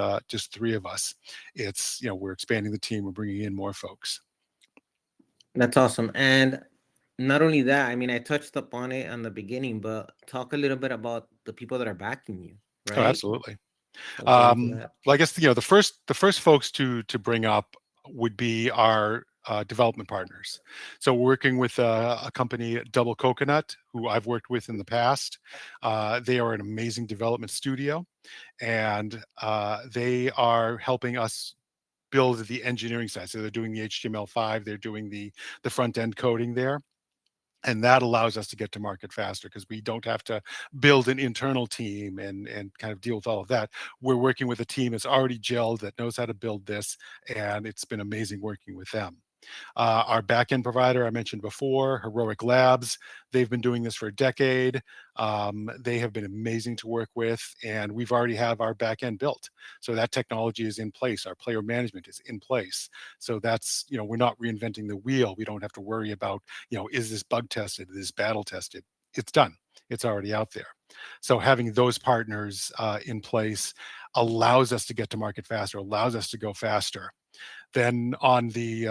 three of us. It's we're expanding the team, we're bringing in more folks. That's awesome. And not only that, I mean, I touched upon it on the beginning, but talk a little bit about the people that are backing you, Oh, right? absolutely. So get into that. Well, I guess the first folks to bring up would be our development partners. So working with a company, Double Coconut, who I've worked with in the past. They are an amazing development studio, and they are helping us build the engineering side. So they're doing the HTML5, they're doing the front end coding there, and that allows us to get to market faster because we don't have to build an internal team and kind of deal with all of that. We're working with a team that's already gelled, that knows how to build this, and it's been amazing working with them. Our backend provider, I mentioned before, Heroic Labs, they've been doing this for a decade. They have been amazing to work with, and we've already have our backend built. So that technology is in place. Our player management is in place. So that's, we're not reinventing the wheel. We don't have to worry about, is this bug tested? Is this battle tested? It's done. It's already out there. So having those partners in place allows us to get to market faster, allows us to go faster. Then on the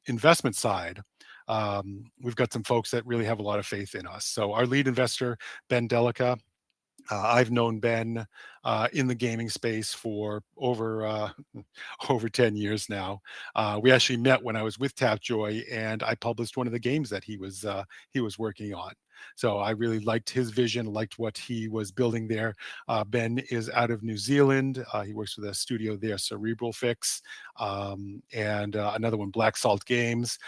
investment side, we've got some folks that really have a lot of faith in us. So our lead investor, Ben Delica, I've known Ben in the gaming space for over over 10 years now. We actually met when I was with Tapjoy, and I published one of the games that he was working on. So I really liked his vision, liked what he was building there. Ben is out of New Zealand. He works with a studio there, Cerebral Fix, and another one, Black Salt Games.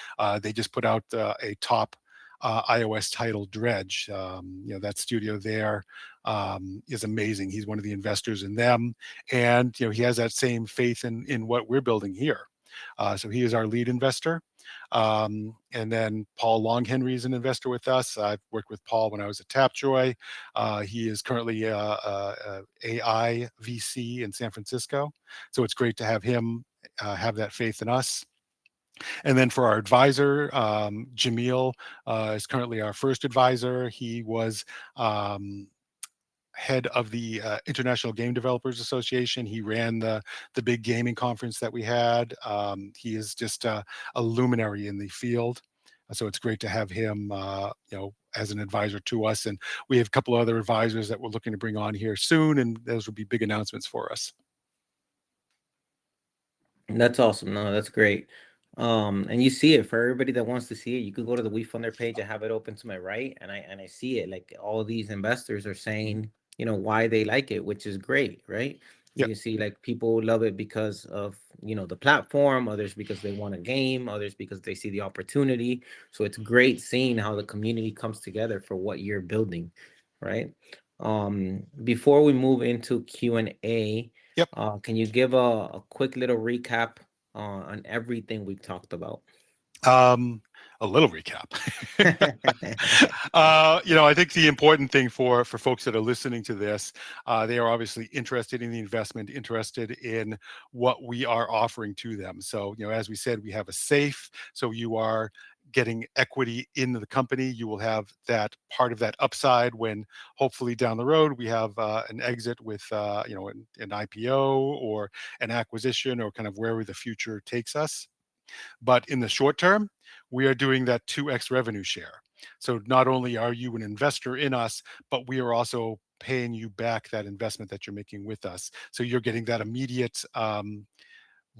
They just put out a top iOS title, Dredge. That studio there is amazing. He's one of the investors in them, and he has that same faith in what we're building here. So he is our lead investor. And then Paul Longhenry is an investor with us. I've worked with Paul when I was at Tapjoy. He is currently AI VC in San Francisco. So it's great to have him have that faith in us. And then for our advisor, Jamil is currently our first advisor. He was head of the International Game Developers Association. He ran the big gaming conference that we had. He is just a luminary in the field. So it's great to have him, as an advisor to us. And we have a couple of other advisors that we're looking to bring on here soon, and those will be big announcements for us. That's awesome. No, that's great. And you see it for everybody that wants to see it. You could go to the WeFunder page. I have it open to my right, and I see it. Like all these investors are saying, why they like it, which is great, right? You Yep. can see like people love it because of the platform, others because they want a game, others because they see the opportunity. So it's great seeing how the community comes together for what you're building, right? Before we move into Q&A, Yep. can you give a quick little recap on everything we've talked about? A little recap. I think the important thing for folks that are listening to this, they are obviously interested in the investment, interested in what we are offering to them. So, as we said, we have a safe. So you are getting equity in the company. You will have that part of that upside when hopefully down the road we have an exit with an IPO or an acquisition or kind of wherever the future takes us. But in the short term, we are doing that 2x revenue share. So not only are you an investor in us, but we are also paying you back that investment that you're making with us. So you're getting that immediate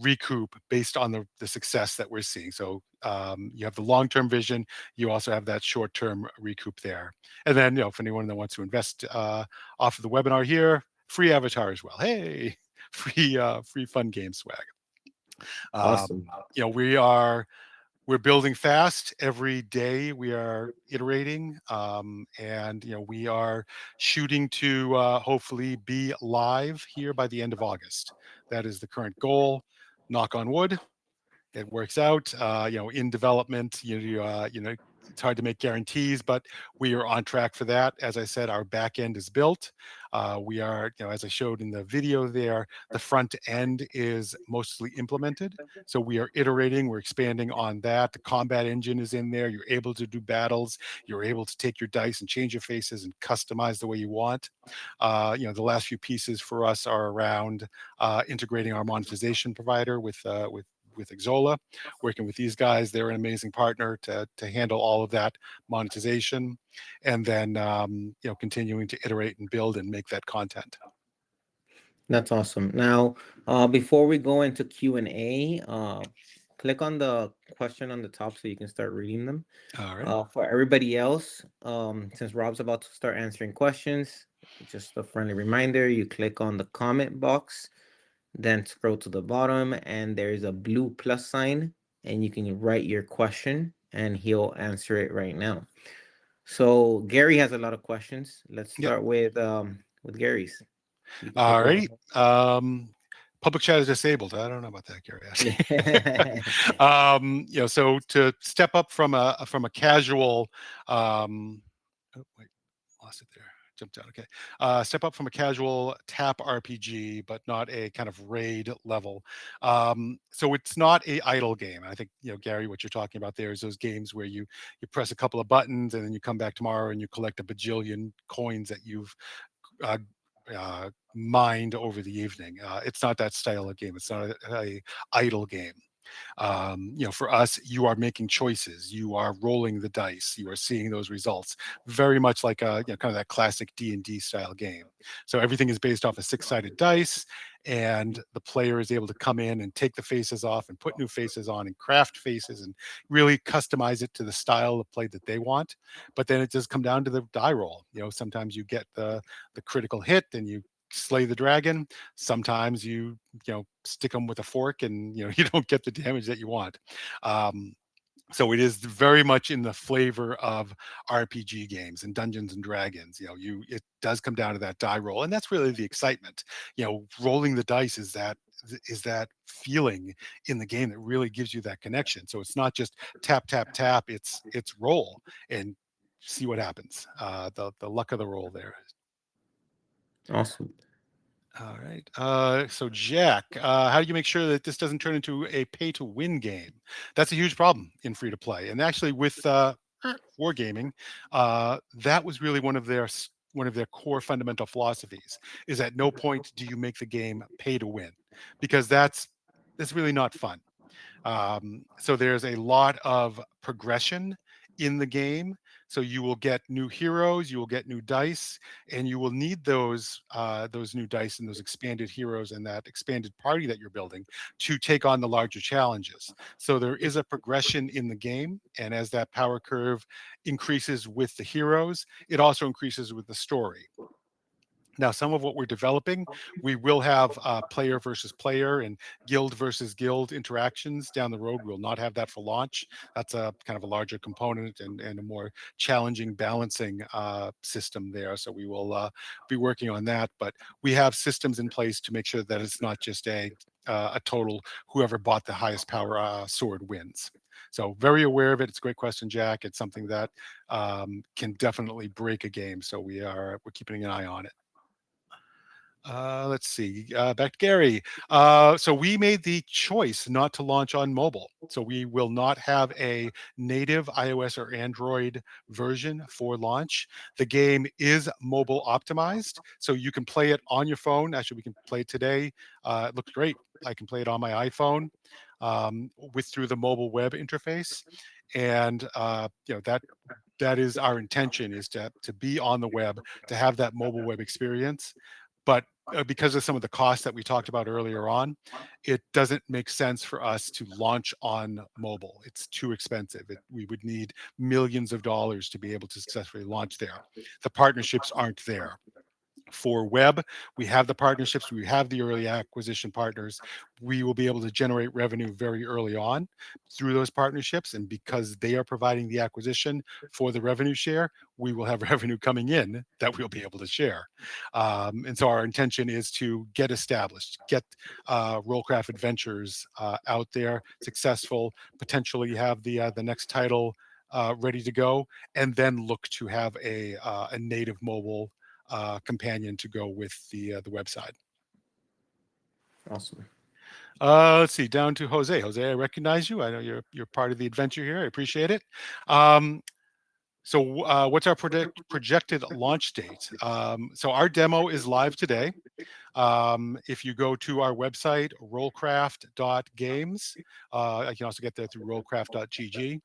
recoup based on the success that we're seeing. So you have the long-term vision. You also have that short-term recoup there. And then, if anyone that wants to invest off of the webinar here, free avatar as well. Hey, free fun game swag. Awesome. We're building fast every day. We are iterating, and we are shooting to hopefully be live here by the end of August. That is the current goal. Knock on wood, it works out. In development, it's hard to make guarantees, but we are on track for that. As I said, our back end is built. We are, as I showed in the video there, the front end is mostly implemented. So we are iterating, we're expanding on that. The combat engine is in there. You're able to do battles. You're able to take your dice and change your faces and customize the way you want. The last few pieces for us are around integrating our monetization provider with Xsolla, working with these guys. They're an amazing partner to handle all of that monetization, and then continuing to iterate and build and make that content. That's awesome. Now, before we go into Q&A, click on the question on the top so you can start reading them. All right. For everybody else, since Rob's about to start answering questions, just a friendly reminder, you click on the comment box, then scroll to the bottom, and there's a blue plus sign, and you can write your question, and he'll answer it right now. So Gary has a lot of questions. Let's Yep. start with Gary's. You can All take over. right. Public chat is disabled. I don't know about that, Gary. Yeah. So to step up from a casual, um, oh, wait, lost it there. Jumped out. Okay. Step up from a casual tap RPG, but not a kind of raid level. So it's not a idle game. I think Gary, what you're talking about there is those games where you press a couple of buttons and then you come back tomorrow and you collect a bajillion coins that you've uh, mined over the evening. It's not that style of game. It's not a idle game. For us, you are making choices, you are rolling the dice, you are seeing those results, very much like kind of that classic D&D style game. So everything is based off a six-sided dice, and the player is able to come in and take the faces off and put new faces on and craft faces and really customize it to the style of play that they want. But then it does come down to the die roll. Sometimes you get the critical hit and you slay the dragon. Sometimes you stick them with a fork and you don't get the damage that you want. Um, so it is very much in the flavor of RPG games and Dungeons and Dragons. It does come down to that die roll, and that's really the excitement. Rolling the dice is that feeling in the game that really gives you that connection. So it's not just tap tap tap. It's roll and see what happens. The luck of the roll there. Awesome. All right. So Jack, how do you make sure that this doesn't turn into a pay-to-win game? That's a huge problem in free-to-play, and actually with Wargaming, that was really one of their core fundamental philosophies. Is at no point do you make the game pay to win, because that's really not fun. So there's a lot of progression in the game. So you will get new heroes, you will get new dice, and you will need those new dice and those expanded heroes and that expanded party that you're building to take on the larger challenges. So there is a progression in the game, and as that power curve increases with the heroes, it also increases with the story. Now, some of what we're developing, we will have player versus player and guild versus guild interactions down the road. We'll not have that for launch. That's a kind of a larger component and a more challenging balancing system there. So we will be working on that. But we have systems in place to make sure that it's not just a total whoever bought the highest power sword wins. So very aware of it. It's a great question, Jack. It's something that can definitely break a game. So we're keeping an eye on it. Let's see. Back to Gary. So we made the choice not to launch on mobile. So we will not have a native iOS or Android version for launch. The game is mobile optimized, so you can play it on your phone. Actually, we can play it today. It looks great. I can play it on my iPhone with through the mobile web interface, and that is our intention, is to be on the web, to have that mobile web experience. But because of some of the costs that we talked about earlier on, it doesn't make sense for us to launch on mobile. It's too expensive. We would need millions of dollars to be able to successfully launch there. The partnerships aren't there. For web, we have the partnerships, we have the early acquisition partners. We will be able to generate revenue very early on through those partnerships. And because they are providing the acquisition for the revenue share, we will have revenue coming in that we'll be able to share. And so our intention is to get established, get Rollcraft Adventures out there, successful, potentially have the next title ready to go, and then look to have a native mobile companion to go with the website. Awesome. Let's see, down to Jose. Jose, I recognize you. I know you're part of the adventure here. I appreciate it. So what's our projected launch date? So our demo is live today. If you go to our website, rollcraft.games, I can also get there through rollcraft.gg.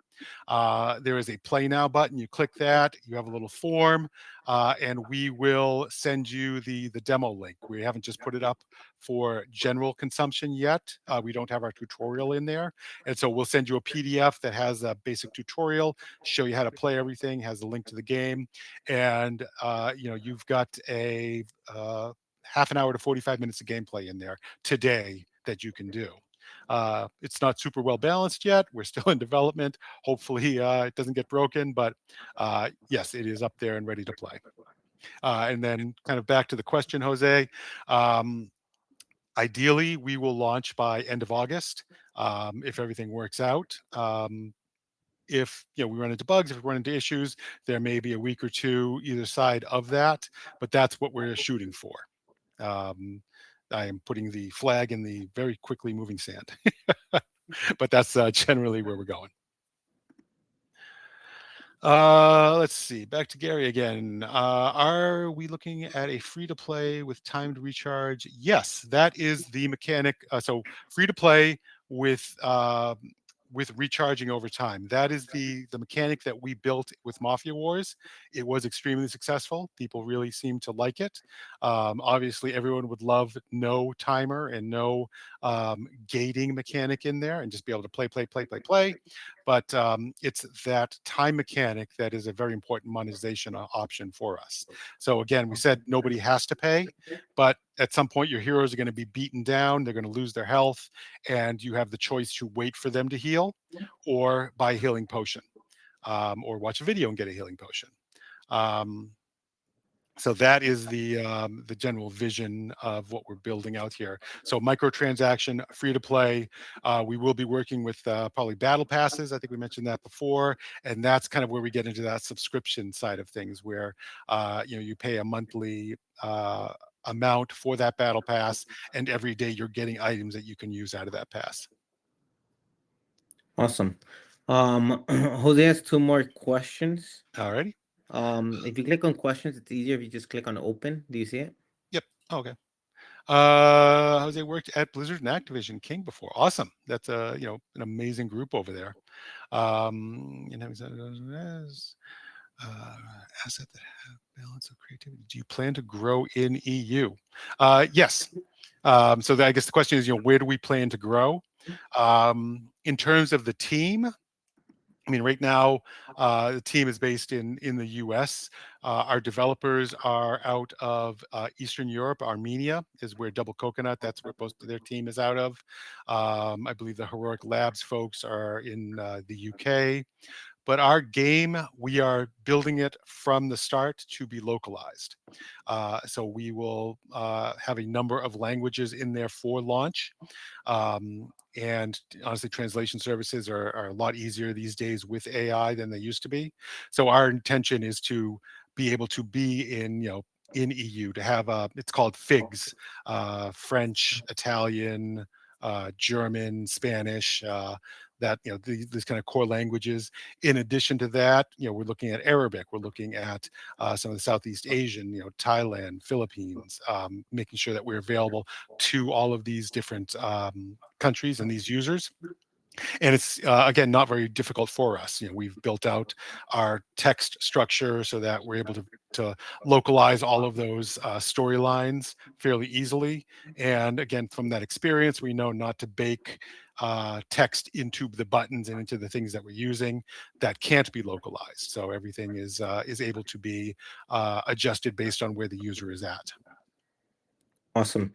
There is a play now button. You click that, you have a little form, and we will send you the demo link. We haven't just put it up for general consumption yet. We don't have our tutorial in there. And so we'll send you a PDF that has a basic tutorial, show you how to play everything, has a link to the game. And, you've got a half an hour to 45 minutes of gameplay in there today that you can do. It's not super well balanced yet. We're still in development. Hopefully, it doesn't get broken, but yes, it is up there and ready to play. And then, kind of back to the question, Jose. Um, Ideally, we will launch by end of August, if everything works out. If we run into bugs, if we run into issues, there may be a week or two either side of that, but that's what we're shooting for. Um, I am putting the flag in the very quickly moving sand, but that's generally where we're going. Let's see. Back to Gary again. Are we looking at a free to play with timed recharge? Yes, that is the mechanic. So free to play with with recharging over time. That is the mechanic that we built with Mafia Wars. It was extremely successful. People really seem to like it. Obviously, everyone would love no timer and no gating mechanic in there, and just be able to play, play, play, play, play. But it's that time mechanic that is a very important monetization option for us. So again, we said nobody has to pay, but at some point your heroes are going to be beaten down, they're going to lose their health, and you have the choice to wait for them to heal or buy a healing potion, or watch a video and get a healing potion. Um, so that is the general vision of what we're building out here. So microtransaction, free to play. We will be working with probably battle passes. I think we mentioned that before, and that's kind of where we get into that subscription side of things, where you pay a monthly amount for that battle pass, and every day you're getting items that you can use out of that pass. Awesome. Jose has two more questions. Alrighty. If you click on questions, it's easier if you just click on open. Do you see it? Yep. Okay. Jose worked at Blizzard and Activision King before. Awesome. That's an amazing group over there. And having said uh, asset that have balance of creativity. Do you plan to grow in EU? Yes. So I guess the question is, where do we plan to grow? In terms of the team, I mean, right now, the team is based in the U.S. Our developers are out of Eastern Europe. Armenia is where Double Coconut, that's where most of their team is out of. I believe the Heroic Labs folks are in the UK. But our game, we are building it from the start to be localized. So we will have a number of languages in there for launch. And honestly, translation services are a lot easier these days with AI than they used to be. So our intention is to be able to be in EU, to have it's called FIGS, French, Italian, German, Spanish, that these kind of core languages. In addition to that, we're looking at Arabic, we're looking at some of the Southeast Asian, Thailand, Philippines, making sure that we're available to all of these different countries and these users. And it's again not very difficult for us. We've built out our text structure so that we're able to localize all of those storylines fairly easily. And again, from that experience, we know not to bake text into the buttons and into the things that we're using that can't be localized. So everything is able to be adjusted based on where the user is at. Awesome.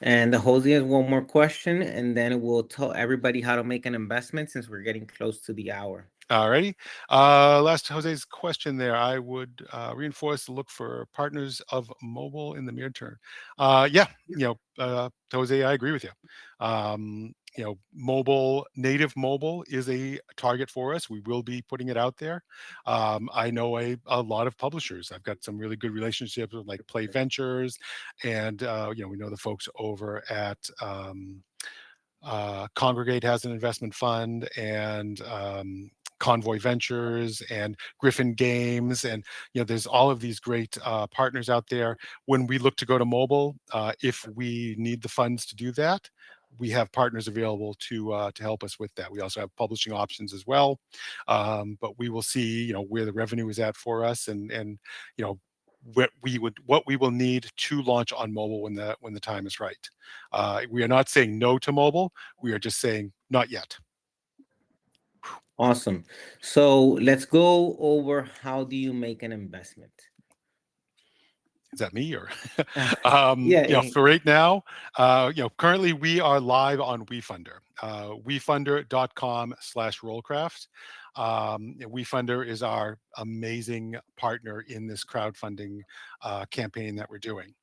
And Jose has one more question, and then we'll tell everybody how to make an investment since we're getting close to the hour. Alrighty. Last Jose's question there. I would reinforce the look for partners of mobile in the near term. Yeah, Jose, I agree with you. Native mobile is a target for us. We will be putting it out there. I know a lot of publishers. I've got some really good relationships with like Play Ventures, and we know the folks over at Congregate has an investment fund, and Convoy Ventures and Griffin Games, and there's all of these great partners out there. When we look to go to mobile, if we need the funds to do that, we have partners available to help us with that. We also have publishing options as well, but we will see where the revenue is at for us, and what we will need to launch on mobile when the time is right. We are not saying no to mobile. We are just saying not yet. Awesome. So let's go over how do you make an investment? Is that me or Yeah. for right now, currently we are live on WeFunder, wefunder.com/rollcraft. WeFunder is our amazing partner in this crowdfunding campaign that we're doing.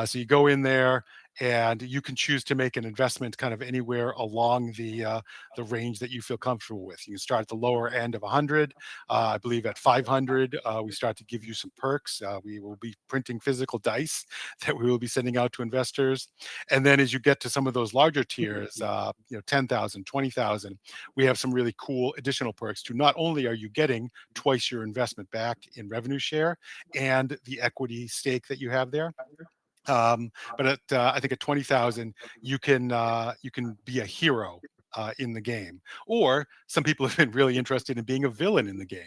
So you go in there, and you can choose to make an investment kind of anywhere along the range that you feel comfortable with. You can start at the lower end of 100. I believe at 500, we start to give you some perks. We will be printing physical dice that we will be sending out to investors. And then as you get to some of those larger tiers, 10,000, 20,000, we have some really cool additional perks to not only are you getting twice your investment back in revenue share and the equity stake that you have there, but at I think at 20,000, you can be a hero in the game, or some people have been really interested in being a villain in the game.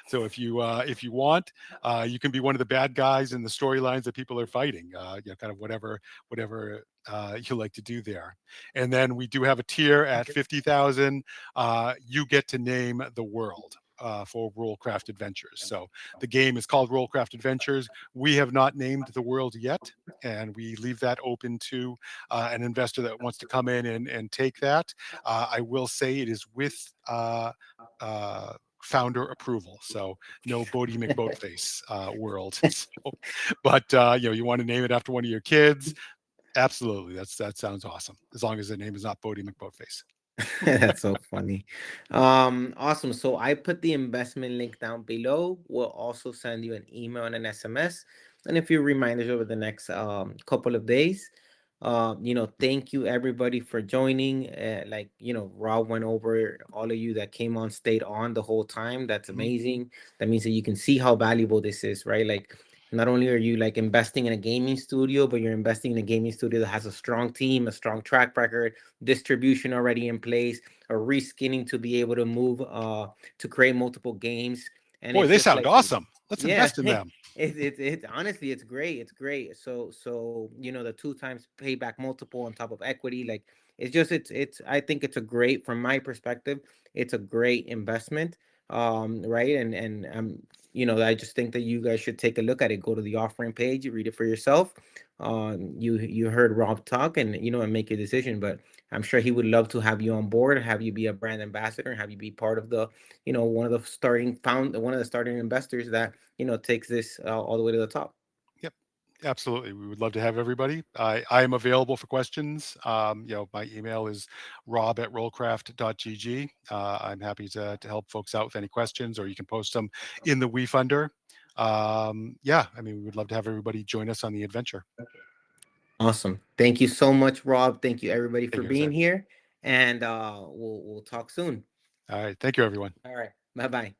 So if you want, you can be one of the bad guys in the storylines that people are fighting. Kind of whatever you like to do there. And then we do have a tier at 50,000. You get to name the world. For Rollcraft Adventures. So the game is called Rollcraft Adventures. We have not named the world yet, and we leave that open to an investor that wants to come in and take that. I will say it is with founder approval, so no Bodie McBoatface world. So, but you want to name it after one of your kids? Absolutely, that sounds awesome. As long as the name is not Bodie McBoatface. That's so funny. Awesome. So I put the investment link down below. We'll also send you an email and an SMS and a few reminders over the next couple of days. Thank you everybody for joining. Rob went over all of you that came on, stayed on the whole time. That's Mhm. amazing. That means that you can see how valuable this is, right? Like, not only are you like investing in a gaming studio, but you're investing in a gaming studio that has a strong team, a strong track record, distribution already in place, or reskinning to be able to move to create multiple games. And Boy, it's they just sound like, awesome. Let's yeah, invest in them. it's honestly it's great. It's great. So the two times payback multiple on top of equity, like it's I think it's a great, from my perspective, it's a great investment. Right. And I just think that you guys should take a look at it. Go to the offering page, read it for yourself. You heard Rob talk, and make your decision. But I'm sure he would love to have you on board, have you be a brand ambassador, have you be part of one of the starting investors that takes this all the way to the top. Yep, absolutely. We would love to have everybody. I am available for questions. My email is rob@rollcraft.gg. I'm happy to help folks out with any questions, or you can post them in the WeFunder. Yeah, I mean, we would love to have everybody join us on the adventure. Awesome. Thank you so much, Rob. Thank you everybody for Thank you, being Jose. here, and we'll talk soon. All right. Thank you, everyone. All right. Bye bye.